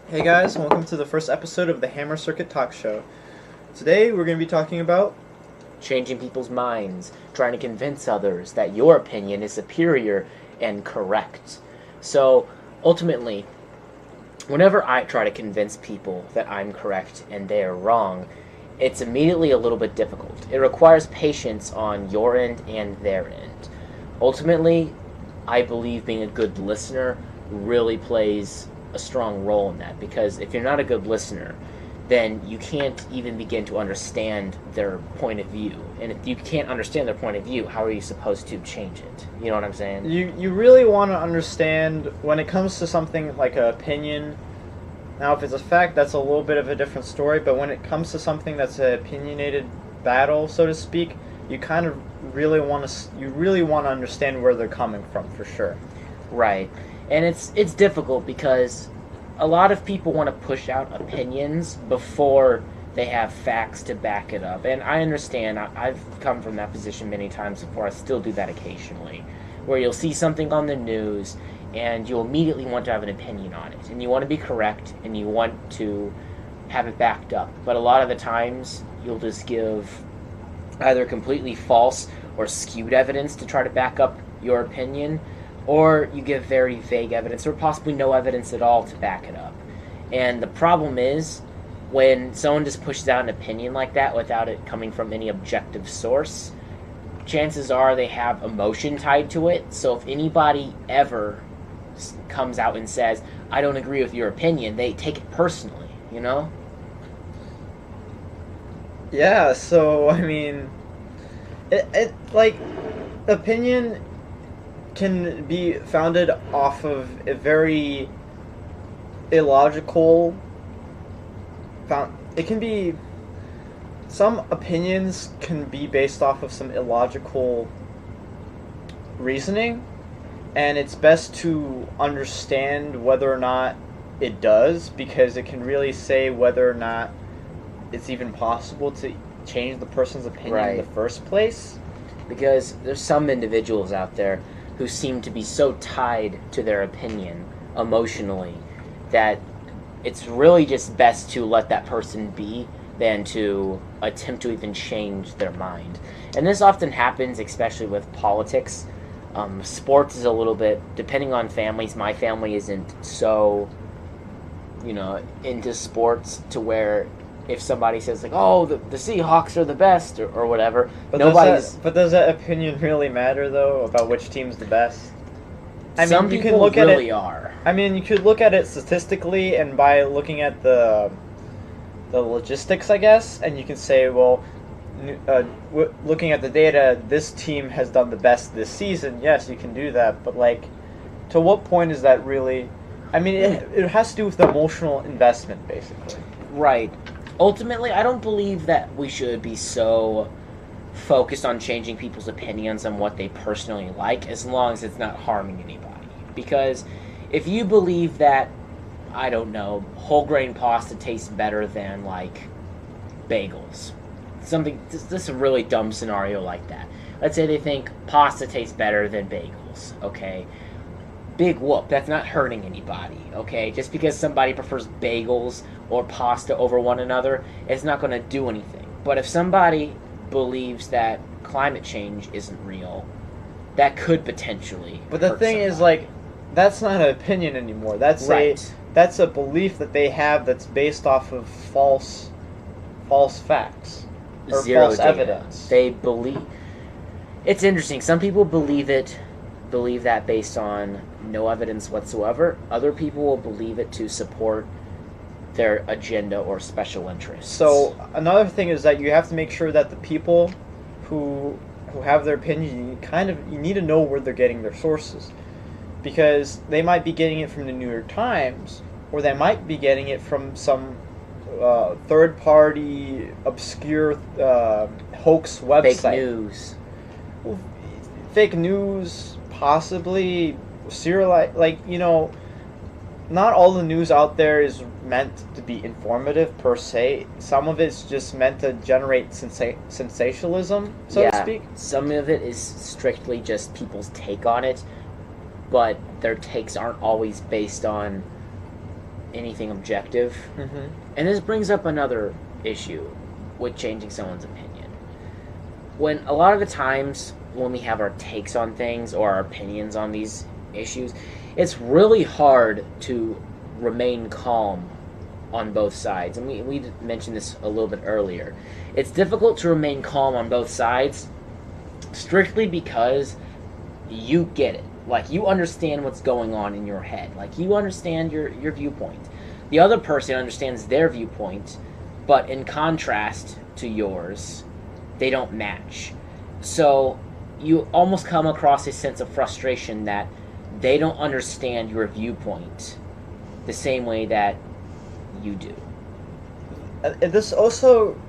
Hey guys, welcome to the first episode of the Hammercircuit Talkshow. Today we're going to be talking about Changing people's minds, trying to convince others that your opinion is superior and correct. So, ultimately, whenever I try to convince people that I'm correct and they are wrong, it's immediately a little bit difficult. It requires patience on your end and their end. Ultimately, I believe being a good listener really plays a strong role in that, because if you're not a good listener, then you can't even begin to understand their point of view. And if you can't understand their point of view, how are you supposed to change it? You know what I'm saying? you really want to understand when it comes to something like an opinion. Now, if it's a fact, that's a little bit of a different story, but when it comes to something that's an opinionated battle, so to speak, you kind of really want to understand where they're coming from, for sure. Right. And it's difficult because a lot of people want to push out opinions before they have facts to back it up. And I understand. I've come from that position many times before. I still do that occasionally, where you'll see something on the news and you'll immediately want to have an opinion on it. And you want to be correct and you want to have it backed up. But a lot of the times you'll just give either completely false or skewed evidence to try to back up your opinion, or you give very vague evidence or possibly no evidence at all to back it up. And the problem is, when someone just pushes out an opinion like that without it coming from any objective source, chances are they have emotion tied to it. So if anybody ever comes out and says, I don't agree with your opinion, they take it personally, you know? Yeah, so, I mean, it like, opinion can be founded off of a very illogical it can be, some opinions can be based off of some illogical reasoning, and it's best to understand whether or not it does, because it can really say whether or not it's even possible to change the person's opinion in the first place. Because there's some individuals out there who seem to be so tied to their opinion emotionally that it's really just best to let that person be than to attempt to even change their mind. And this often happens, especially with politics. Sports is a little bit, depending on families. My family isn't so, into sports to where if somebody says, like, oh, the Seahawks are the best, or whatever, but does that opinion really matter, though, about which team's the best? Some people really are. I mean, you could look at it statistically, and by looking at the logistics, I guess, and you can say, well, looking at the data, this team has done the best this season. Yes, you can do that, but, like, to what point is that really... I mean, it has to do with the emotional investment, basically. Right. Ultimately, I don't believe that we should be so focused on changing people's opinions on what they personally like, as long as it's not harming anybody. Because if you believe that, I don't know, whole grain pasta tastes better than, like, bagels. This is a really dumb scenario like that. Let's say they think pasta tastes better than bagels, okay? Big whoop, that's not hurting anybody, okay? Just because somebody prefers bagels or pasta over one another, it's not going to do anything. But if somebody believes that climate change isn't real, that could potentially But the thing is, like, that's not an opinion anymore. That's that's a belief that they have that's based off of false facts or false evidence. They believe... It's interesting. Some people believe that based on no evidence whatsoever. Other people will believe it to support their agenda or special interests. So another thing is that you have to make sure that the people who have their opinion, you need to know where they're getting their sources, because they might be getting it from the New York Times, or they might be getting it from some third-party obscure hoax website. Fake news. Fake news, possibly not all the news out there is meant to be informative per se. Some of it's just meant to generate sensationalism, so to speak. Some of it is strictly just people's take on it, but their takes aren't always based on anything objective. Mm-hmm. And this brings up another issue with changing someone's opinion. When a lot of the times when we have our takes on things or our opinions on these issues, it's really hard to remain calm on both sides. And we mentioned this a little bit earlier. It's difficult to remain calm on both sides strictly because you get it. Like, you understand what's going on in your head. Like, you understand your viewpoint. The other person understands their viewpoint, but in contrast to yours, they don't match. So you almost come across a sense of frustration that they don't understand your viewpoint the same way that you do. This also,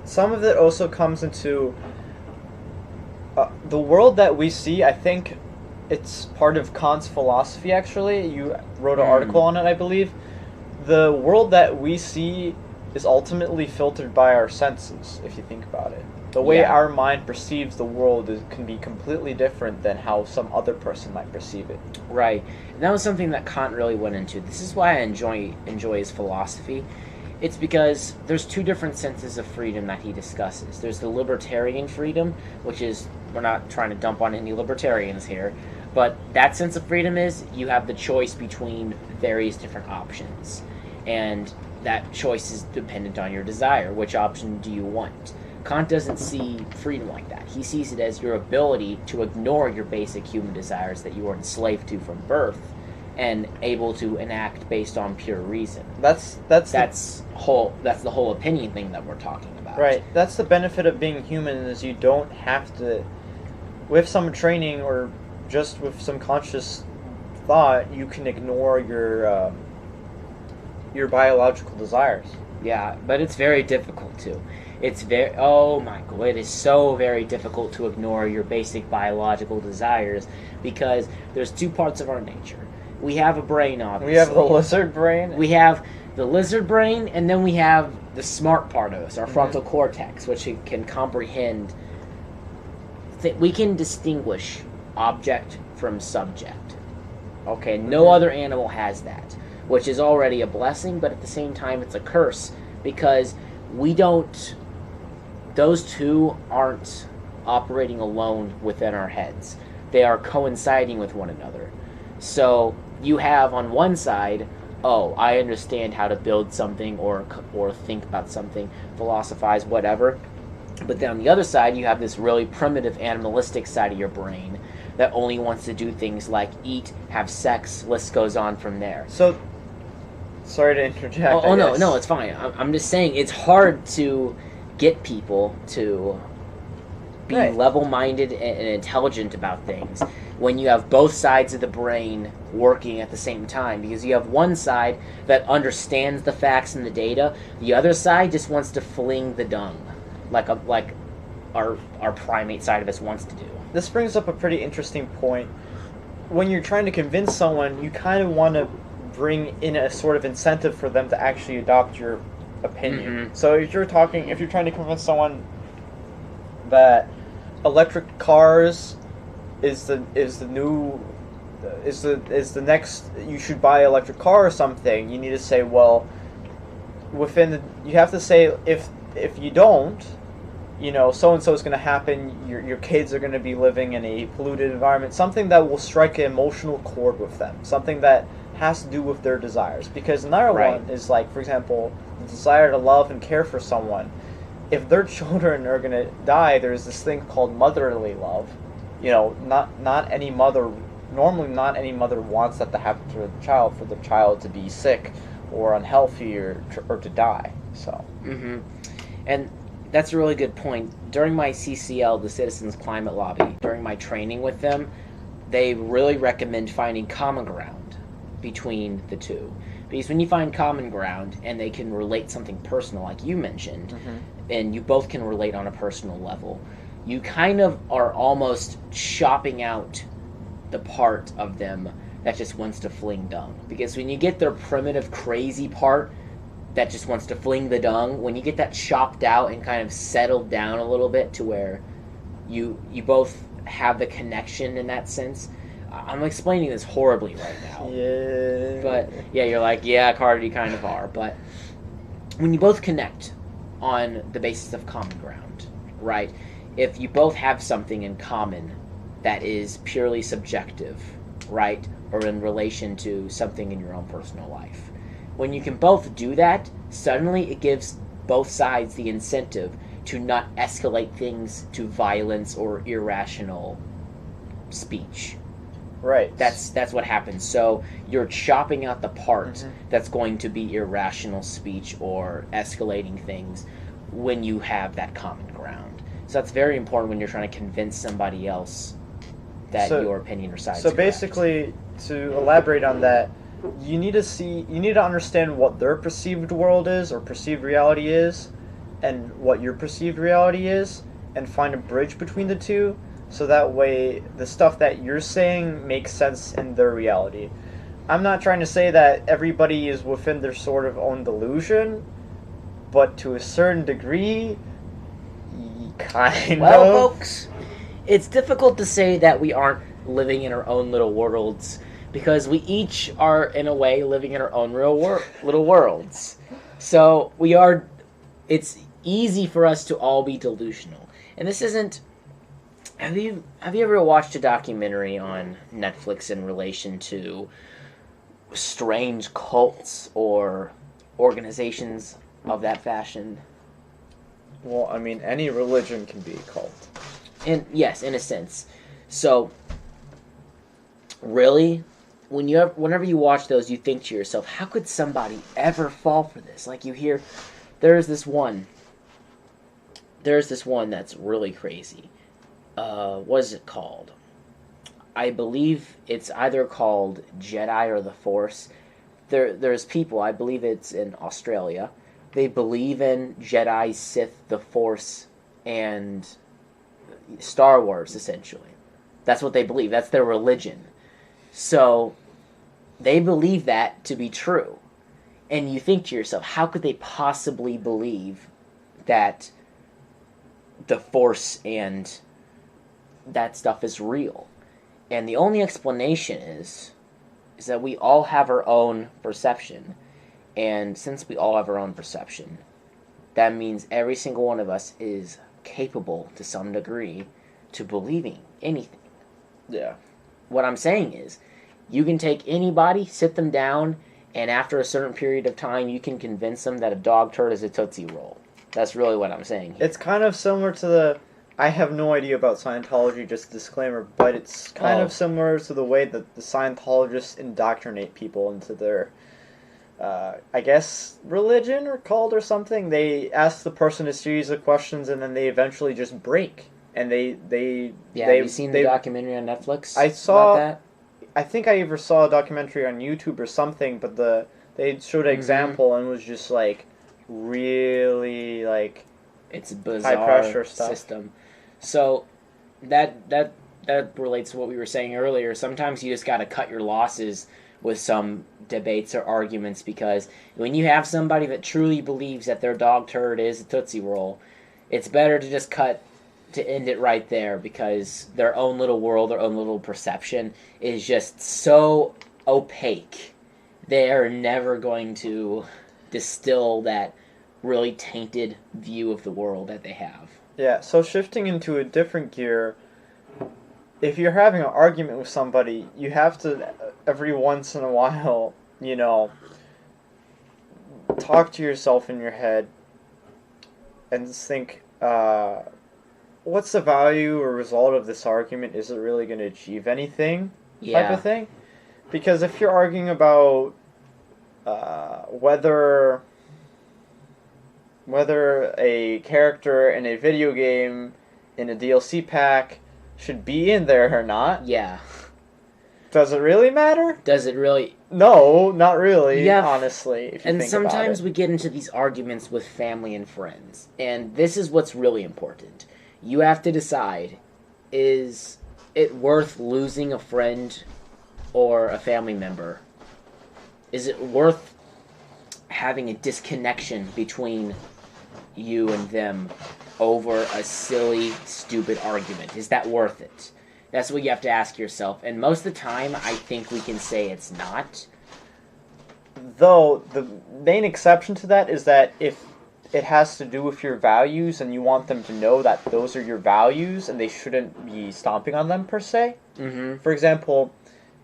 some of it also comes into the world that we see. I think it's part of Kant's philosophy, actually. You wrote an article on it, I believe. The world that we see is ultimately filtered by our senses, if you think about it. The way our mind perceives the world can be completely different than how some other person might perceive it. Right. And that was something that Kant really went into. This is why I enjoy his philosophy. It's because there's two different senses of freedom that he discusses. There's the libertarian freedom, which is, we're not trying to dump on any libertarians here, but that sense of freedom is you have the choice between various different options. And that choice is dependent on your desire. Which option do you want? Kant doesn't see freedom like that. He sees it as your ability to ignore your basic human desires that you are enslaved to from birth and able to enact based on pure reason. That's the whole opinion thing that we're talking about. Right. That's the benefit of being human, is you don't have to, with some training or just with some conscious thought, you can ignore your biological desires. Yeah, but it's very difficult to. Oh my god, it is so very difficult to ignore your basic biological desires because there's two parts of our nature. We have a brain, obviously. We have the lizard brain. We have the lizard brain, and then we have the smart part of us, our frontal cortex, which can comprehend. We can distinguish object from subject. Okay, no other animal has that, which is already a blessing, but at the same time it's a curse because those two aren't operating alone within our heads. They are coinciding with one another. So you have on one side, oh, I understand how to build something or think about something, philosophize, whatever. But then on the other side, you have this really primitive animalistic side of your brain that only wants to do things like eat, have sex, list goes on from there. So, sorry to interject. No, it's fine. I'm just saying it's hard to get people to be level-minded and intelligent about things when you have both sides of the brain working at the same time, because you have one side that understands the facts and the data, the other side just wants to fling the dung, like our primate side of us wants to do. This brings up a pretty interesting point. When you're trying to convince someone, you kind of want to bring in a sort of incentive for them to actually adopt your opinion. Mm-hmm. So if you're trying to convince someone that electric cars is the next, you should buy an electric car or something, you need to say, well, you have to say, if you don't, so and so is going to happen. Your kids are going to be living in a polluted environment. Something that will strike an emotional chord with them. Something that has to do with their desires. Because another one is, like, for example, the desire to love and care for someone. If their children are going to die, there's this thing called motherly love. Not any mother wants that to happen to the child, for the child to be sick or unhealthy or to die. So. Mm-hmm. And that's a really good point. During my CCL, the Citizens Climate Lobby, during my training with them, they really recommend finding common ground between the two. Because when you find common ground and they can relate something personal, like you mentioned, and you both can relate on a personal level, you kind of are almost shopping out the part of them that just wants to fling dung. Because when you get their primitive, crazy part that just wants to fling the dung, when you get that chopped out and kind of settled down a little bit to where you both have the connection in that sense, I'm explaining this horribly right now. Yeah. But yeah, you're like, yeah, Carter, you kind of are. But when you both connect on the basis of common ground, right? If you both have something in common that is purely subjective, right? Or in relation to something in your own personal life. When you can both do that, suddenly it gives both sides the incentive to not escalate things to violence or irrational speech. Right. That's what happens. So you're chopping out the part Mhm. that's going to be irrational speech or escalating things when you have that common ground. So that's very important when you're trying to convince somebody else that your opinion or side is So correct. basically, to elaborate on that, you need to understand what their perceived world is or perceived reality is, and what your perceived reality is, and find a bridge between the two, so that way the stuff that you're saying makes sense in their reality. I'm not trying to say that everybody is within their sort of own delusion, but to a certain degree, kind Well, of. folks, it's difficult to say that we aren't living in our own little worlds, because we each are, in a way, living in our own little worlds. So we are. It's easy for us to all be delusional, and this isn't. Have you ever watched a documentary on Netflix in relation to strange cults or organizations of that fashion? Well, I mean, any religion can be a cult. And yes, in a sense. So, really, whenever you watch those, you think to yourself, how could somebody ever fall for this? Like you hear, there's this one that's really crazy. What is it called? I believe it's either called Jedi or the Force. There's people, I believe it's in Australia. They believe in Jedi, Sith, the Force, and Star Wars, essentially. That's what they believe. That's their religion. So, they believe that to be true. And you think to yourself, how could they possibly believe that the Force and that stuff is real? And the only explanation is that we all have our own perception. And since we all have our own perception, that means every single one of us is capable, to some degree, to believing anything. Yeah. What I'm saying is, you can take anybody, sit them down, and after a certain period of time, you can convince them that a dog turd is a Tootsie Roll. That's really what I'm saying here. It's kind of similar to the... I have no idea about Scientology, just a disclaimer, but it's kind of similar to the way that the Scientologists indoctrinate people into their, I guess, religion or cult or something. They ask the person a series of questions and then they eventually just break. And have you seen the documentary on Netflix I saw, about that? I think I ever saw a documentary on YouTube or something, but they showed an example and it was just like really like it's a bizarre high pressure stuff. System. So that relates to what we were saying earlier. Sometimes you just got to cut your losses with some debates or arguments, because when you have somebody that truly believes that their dog turd is a Tootsie Roll, it's better to just end it right there, because their own little world, their own little perception is just so opaque. They are never going to distill that really tainted view of the world that they have. Yeah, so shifting into a different gear, if you're having an argument with somebody, you have to, every once in a while, talk to yourself in your head and just think, what's the value or result of this argument? Is it really going to achieve anything? Yeah. Type of thing? Because if you're arguing about whether a character in a video game in a DLC pack should be in there or not. Yeah. Does it really matter? Does it really? No, not really, yeah. Honestly, if you and think sometimes about it. We get into these arguments with family and friends. And this is what's really important. You have to decide, is it worth losing a friend or a family member? Is it worth having a disconnection between you and them over a silly, stupid argument? Is that worth it? That's what you have to ask yourself. And most of the time, I think we can say it's not. Though the main exception to that is that if it has to do with your values and you want them to know that those are your values and they shouldn't be stomping on them per se. Mm-hmm. For example,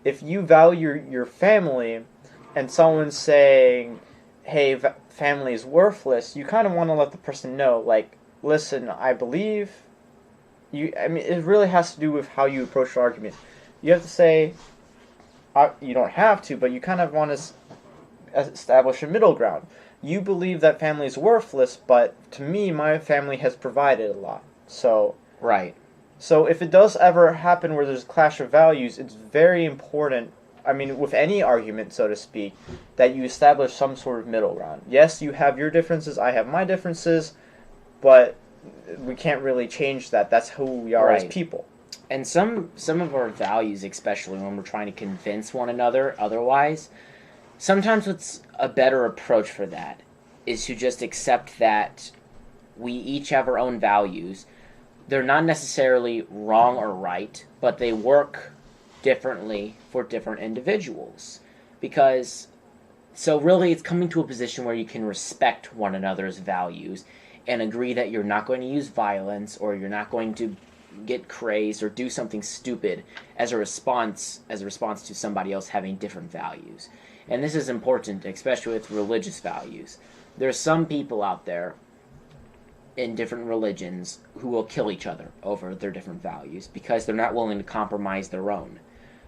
if you value your family and someone's saying, hey, family is worthless, you kind of want to let the person know, like, listen, I believe you. I mean, it really has to do with how you approach the argument. You have to say, you don't have to, but you kind of want to establish a middle ground. You believe that family is worthless, but to me, my family has provided a lot. So Right. So if it does ever happen where there's a clash of values, it's very important, I mean, with any argument, so to speak, that you establish some sort of middle ground. Yes, you have your differences, I have my differences, but we can't really change that. That's who we are as Right. people. And some of our values, especially when we're trying to convince one another otherwise, sometimes what's a better approach for that is to just accept that we each have our own values. They're not necessarily wrong or right, but they work differently for different individuals. Because, so really, it's coming to a position where you can respect one another's values and agree that you're not going to use violence or you're not going to get crazed or do something stupid as a response to somebody else having different values. And this is important, especially with religious values. There's some people out there in different religions who will kill each other over their different values because they're not willing to compromise their own.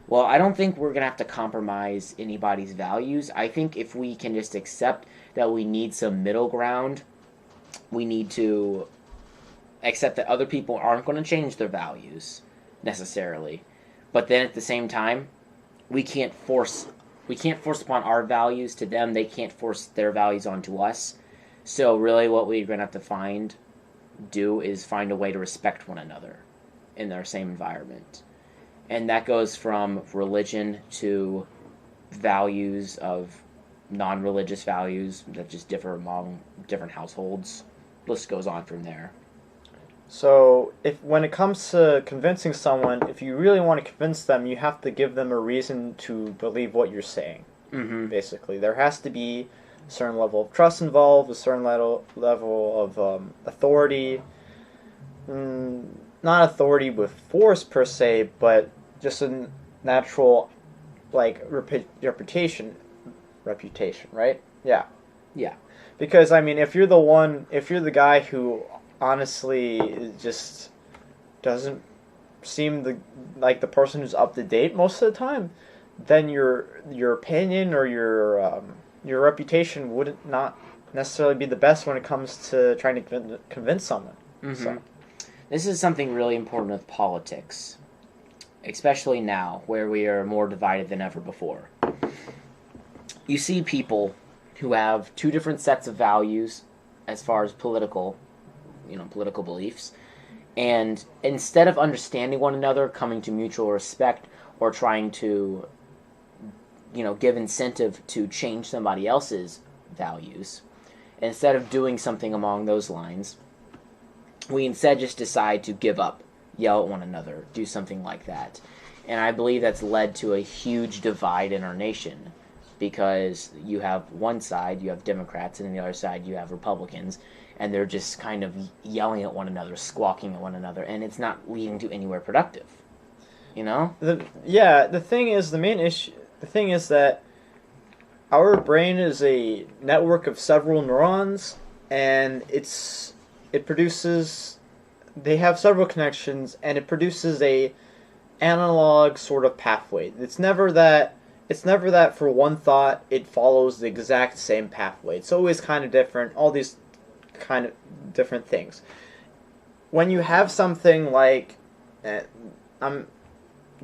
Well, I don't think we're going to have to compromise anybody's values. I think if we can just accept that we need some middle ground, we need to accept that other people aren't going to change their values necessarily. But then at the same time, we can't force upon our values to them. They can't force their values onto us. So really what we're going to have to do is find a way to respect one another in their same environment. And that goes from religion to values of non-religious values that just differ among different households. List goes on from there. So, when it comes to convincing someone, if you really want to convince them, you have to give them a reason to believe what you're saying. Mm-hmm. Basically, there has to be a certain level of trust involved, a certain level of authority. Not authority with force per se, but just a natural, like, reputation, right? Yeah. Yeah. Because, I mean, if you're the guy who honestly just doesn't seem like the person who's up to date most of the time, then your opinion or your reputation wouldn't not necessarily be the best when it comes to trying to convince someone. Mm-hmm. So. This is something really important with politics, especially now, where we are more divided than ever before. You see people who have two different sets of values as far as political beliefs, and instead of understanding one another, coming to mutual respect, or trying to, give incentive to change somebody else's values, instead of doing something along those lines, we instead just decide to give up, yell at one another, do something like that. And I believe that's led to a huge divide in our nation, because you have one side, you have Democrats, and on the other side you have Republicans, and they're just kind of yelling at one another, squawking at one another, and it's not leading to anywhere productive. The thing is that our brain is a network of several neurons, and they have several connections, and it produces a analog sort of pathway. It's never that for one thought it follows the exact same pathway. It's always kind of different, all these kind of different things. When you have something like, I'm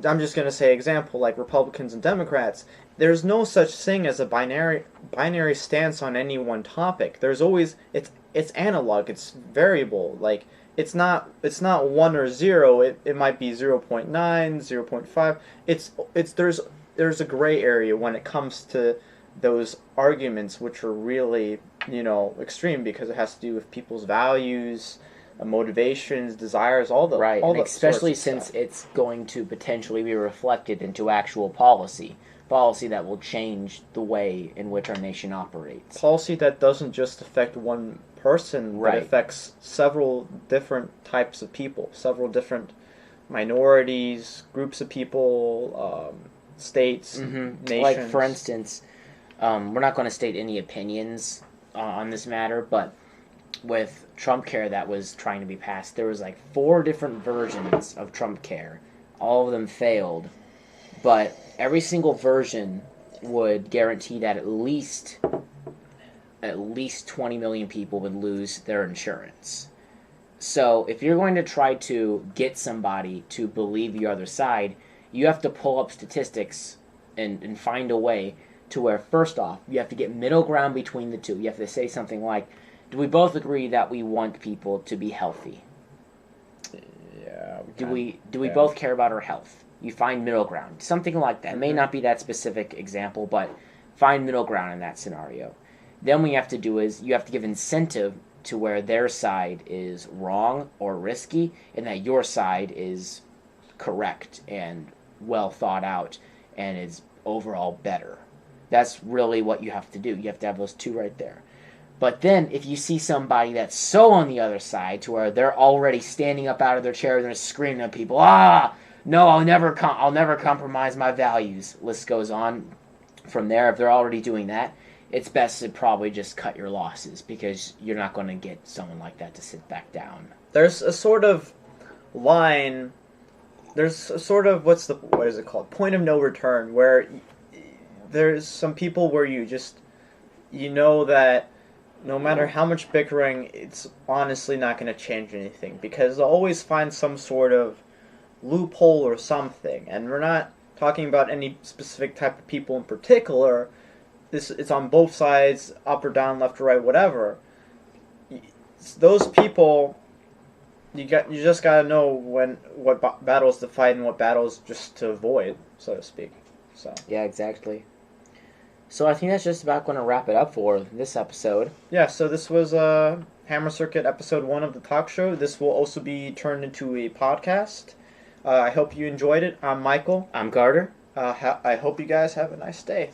just going to say example, like Republicans and Democrats, there's no such thing as a binary stance on any one topic. There's always, it's analog, it's variable, like, it's not 1 or 0, it might be 0.9, 0.5, there's a gray area when it comes to those arguments, which are really, extreme, because it has to do with people's values, motivations, desires, Right, all and the especially sorts of since stuff. it's going to potentially be reflected into actual policy that will change the way in which our nation operates. Policy that doesn't just affect one person, but Right. affects several different types of people, several different minorities, groups of people, states, nations. Like, for instance, we're not going to state any opinions on this matter, but with Trump Care that was trying to be passed, there was like 4 different versions of Trump Care. All of them failed, but every single version would guarantee that at least 20 million people would lose their insurance. So if you're going to try to get somebody to believe the other side, you have to pull up statistics and find a way to where, first off, you have to get middle ground between the two. You have to say something like, do we both agree that we want people to be healthy? Yeah. Do we both care about our health? You find middle ground. Something like that. It may not be that specific example, but find middle ground in that scenario. Then what you have to do is you have to give incentive to where their side is wrong or risky, and that your side is correct and well thought out and is overall better. That's really what you have to do. You have to have those two right there. But then if you see somebody that's so on the other side to where they're already standing up out of their chair and they're screaming at people, no, I'll never compromise my values. List goes on from there. If they're already doing that, it's best to probably just cut your losses, because you're not going to get someone like that to sit back down. There's a sort of line. There's a sort of what is it called? Point of no return, where there's some people where you know that no matter how much bickering, it's honestly not going to change anything, because they'll always find some sort of loophole or something. And we're not talking about any specific type of people in particular. It's on both sides, up or down, left or right, whatever. Those people, you just gotta know what battles to fight and what battles just to avoid, so to speak. So yeah, exactly. So I think that's just about going to wrap it up for this episode. Yeah, so this was Hammercircuit episode 1 of the talk show. This will also be turned into a podcast. I hope you enjoyed it. I'm Michael. I'm Carter. I hope you guys have a nice day.